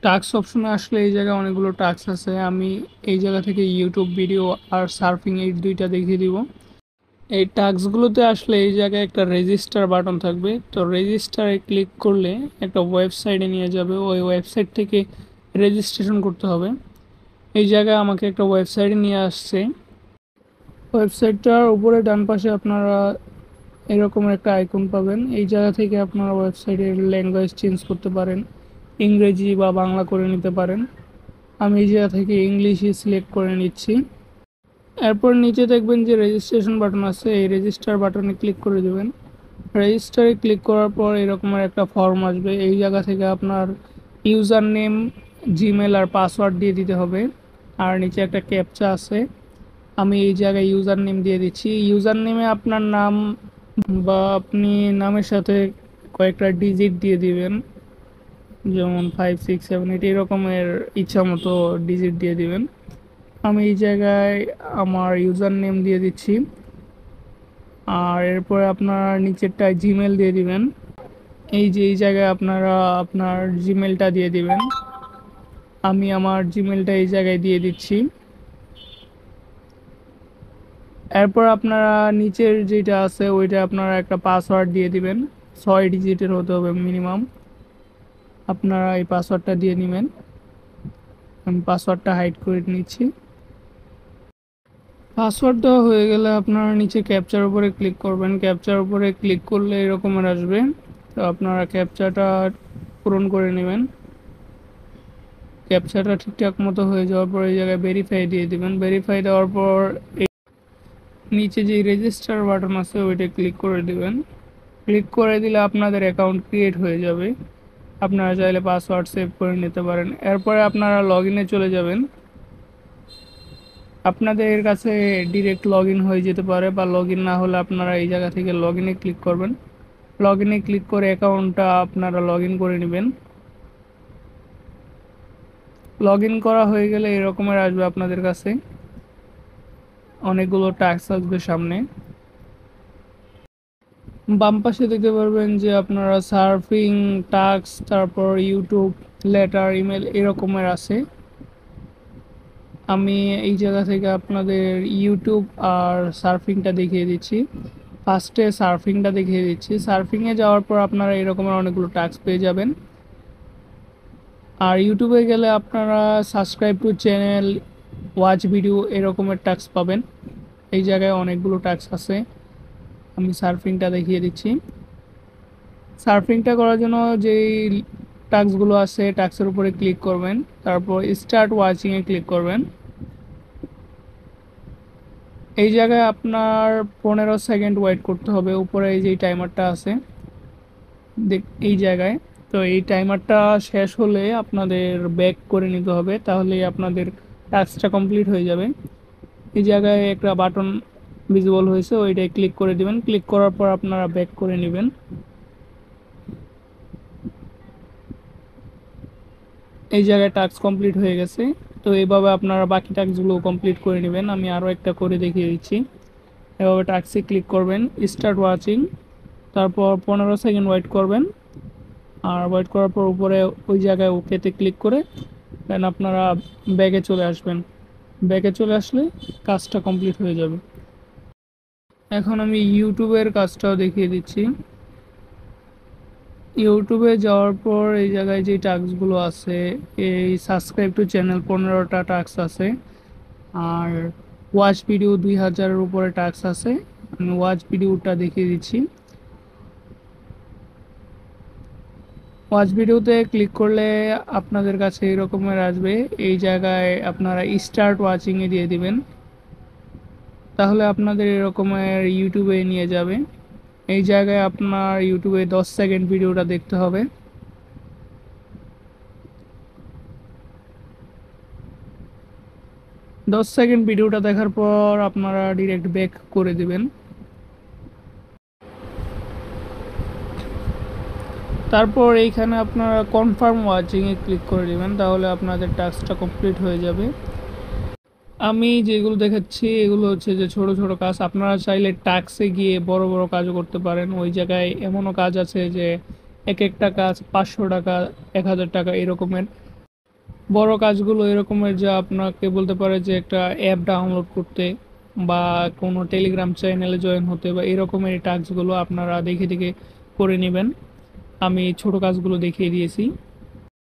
Task অপশনে আসলে এই জায়গায় অনেকগুলো টাস্ক আছে। আমি এই জায়গা থেকে ইউটিউব ভিডিও আর সার্ফিং এই দুইটা দেখিয়ে দিব। এই টাস্কগুলোতে আসলে এই জায়গায় একটা রেজিস্টার বাটন থাকবে, তো রেজিস্টারে ক্লিক করলে একটা ওয়েবসাইটে নিয়ে যাবে। ওই ওয়েবসাইট থেকে রেজিস্ট্রেশন করতে হবে। এই জায়গায় আমাকে একটা ওয়েবসাইটে নিয়ে আসছে। ওয়েবসাইটটার উপরে ডান পাশে আপনারা এরকম একটা আইকন পাবেন। এই জায়গা থেকে আপনারা ওয়েবসাইটের ল্যাঙ্গুয়েজ চেঞ্জ করতে পারেন, ইংরেজি বা বাংলা করে নিতে পারেন। আমি এই জায়গা থেকে ইংলিশই সিলেক্ট করে নিচ্ছি। এরপর নিচে দেখবেন যে রেজিস্ট্রেশন বাটন আছে, এই রেজিস্টার বাটনে ক্লিক করে দেবেন। রেজিস্টারে ক্লিক করার পর এরকমের একটা ফর্ম আসবে। এই জায়গা থেকে আপনার ইউজার নেম, জিমেল আর পাসওয়ার্ড দিয়ে দিতে হবে। আর নিচে একটা ক্যাপচা আছে, আমি এই জায়গায় ইউজার নেম দিয়ে দিচ্ছি। ইউজার নেমে আপনার নাম বা আপনি নামের সাথে কয়েকটা ডিজিট দিয়ে দিবেন, যেমন 5 6 7 8 এরকমের ইচ্ছা মতো ডিজিট দিয়ে দিবেন। আমি এই জায়গায় আমার ইউজার নেম দিয়ে দিচ্ছি। আর এরপরে আপনারা নিচেরটায় জিমেল দিয়ে দিবেন। এই যে এই জায়গায় আপনারা আপনার জিমেলটা দিয়ে দিবেন। আমি আমার জিমেলটা এই জায়গায় দিয়ে দিচ্ছি। এরপর আপনারা নিচের যেটা আছে ওইটা আপনারা একটা পাসওয়ার্ড দিয়ে দিবেন, 6 ডিজিটের হতে হবে মিনিমাম। আপনারা এই পাসওয়ার্ডটা দিয়ে নেবেন। আমি পাসওয়ার্ডটা হাইড করে নিচ্ছি। পাসওয়ার্ড দেওয়া হয়ে গেলে আপনারা নিচে ক্যাপচার উপরে ক্লিক করবেন। ক্যাপচার উপরে ক্লিক করলে এরকমের আসবে, তো আপনারা ক্যাপচাটা পূরণ করে নেবেন। ক্যাপচাটা ঠিকঠাক মতো হয়ে যাওয়ার পর এই জায়গায় ভেরিফাই দিয়ে দিবেন। ভেরিফাই দেওয়ার পর এই নিচে যে রেজিস্টার বাটন আছে ওইটা ক্লিক করে দিবেন। ক্লিক করে দিলে আপনাদের অ্যাকাউন্ট ক্রিয়েট হয়ে যাবে। আপনারা চাইলে পাসওয়ার্ড সেভ করে নিতে পারেন। এরপরে আপনারা লগ ইনে চলে যাবেন। আপনাদের কাছে ডিরেক্ট লগ ইন হয়ে যেতে পারে, বা লগ ইন না হলে আপনারা এই জায়গা থেকে লগ ইনে ক্লিক করবেন। লগ ইনে ক্লিক করে অ্যাকাউন্টটা আপনারা লগ ইন করে নেবেন। লগ ইন করা হয়ে গেলে এরকমের আসবে আপনাদের কাছে, অনেকগুলো টাস্ক আসবে সামনে। বাম পাশে দেখতে পারবেন যে আপনারা সার্ফিং টাস্ক, তারপর ইউটিউব, লেটার, ইমেল এরকমের আছে। আমি এই জায়গা থেকে আপনাদের ইউটিউব আর সার্ফিংটা দেখিয়ে দিচ্ছি। ফার্স্টে সার্ফিংটা দেখিয়ে দিচ্ছি। সার্ফিংয়ে যাওয়ার পর আপনারা এরকমের অনেকগুলো টাস্ক পেয়ে যাবেন। আর ইউটিউবে গেলে আপনারা subscribe to channel, watch video এরকমের টাস্ক পাবেন। এই জায়গায় অনেকগুলো টাস্ক আছে। আমি সার্ফিংটা দেখিয়ে দিচ্ছি। সার্ফিংটা করার জন্য যেই টাস্কগুলো আছে টাস্কের উপরে ক্লিক করবেন, তারপর স্টার্ট ওয়াচিংয়ে ক্লিক করবেন। এই জায়গায় আপনার 15 সেকেন্ড ওয়েট করতে হবে। উপরে এই যে টাইমারটা আছে এই জায়গায়, তো এই টাইমারটা শেষ হলে আপনাদের ব্যাক করে নিতে হবে, তাহলেই আপনাদের টাস্কটা কমপ্লিট হয়ে যাবে। এই জায়গায় একটা বাটন ভিজিবল হয়েছে, ওইটাই ক্লিক করে দিবেন। ক্লিক করার পর আপনারা ব্যাক করে নেবেন। এই জায়গায় টাস্ক কমপ্লিট হয়ে গেছে। তো এইভাবে আপনারা বাকি টাস্কগুলো কমপ্লিট করে নেবেন। আমি আরও একটা করে দেখিয়ে দিচ্ছি। এভাবে টাস্কে ক্লিক করবেন, স্টার্ট ওয়াচিং, তারপর 15 সেকেন্ড ওয়েট করবেন। আর ওয়েট করার পর উপরে ওই জায়গায় ওকেতে ক্লিক করে দেন আপনারা ব্যাগে চলে আসবেন। ব্যাগে চলে আসলে কাজটা কমপ্লিট হয়ে যাবে। এখন আমি ইউটিউবের কাজটাও দেখিয়ে দিচ্ছি। ইউটিউবে যাওয়ার পর এই জায়গায় যে টাস্কগুলো আছে, এই সাবস্ক্রাইব টু চ্যানেল 15টা টাস্ক আছে। আর ওয়াচ ভিডিও 2000-এর উপরে টাস্ক আছে। আমি ওয়াচ ভিডিওটা দেখিয়ে দিচ্ছি। ওয়াচ ভিডিওতে ক্লিক করলে আপনাদের কাছে এরকমের আসবে। এই জায়গায় আপনারা স্টার্ট ওয়াচিংয়ে দিয়ে দিবেন, তাহলে আপনাদের এরকমের ইউটিউবে নিয়ে যাবে। এই জায়গায় আপনার ইউটিউবে 10 সেকেন্ড ভিডিওটা দেখতে হবে। 10 সেকেন্ড ভিডিওটা দেখার পর আপনারা ডিরেক্ট ব্যাক করে দিবেন। তারপর এইখানে আপনারা কনফার্ম ওয়াচিংয়ে ক্লিক করে দেবেন, তাহলে আপনাদের টাস্কটা কমপ্লিট হয়ে যাবে। আমি যেগুলো দেখাচ্ছি এগুলো হচ্ছে যে ছোট ছোট কাজ। আপনারা চাইলে টাস্কে গিয়ে বড় বড় কাজও করতে পারেন। ওই জায়গায় এমনও কাজ আছে যে এক একটা কাজ 500 টাকা, 1000 টাকা এরকমের। বড় কাজগুলো এরকমের যা আপনাকে বলতে পারে যে একটা অ্যাপ ডাউনলোড করতে বা কোনো টেলিগ্রাম চ্যানেলে জয়েন হতে বা এরকমের টাস্কগুলো আপনারা দেখে দেখে করে নেবেন। আমি ছোট কাজগুলো দেখিয়ে দিয়েছি।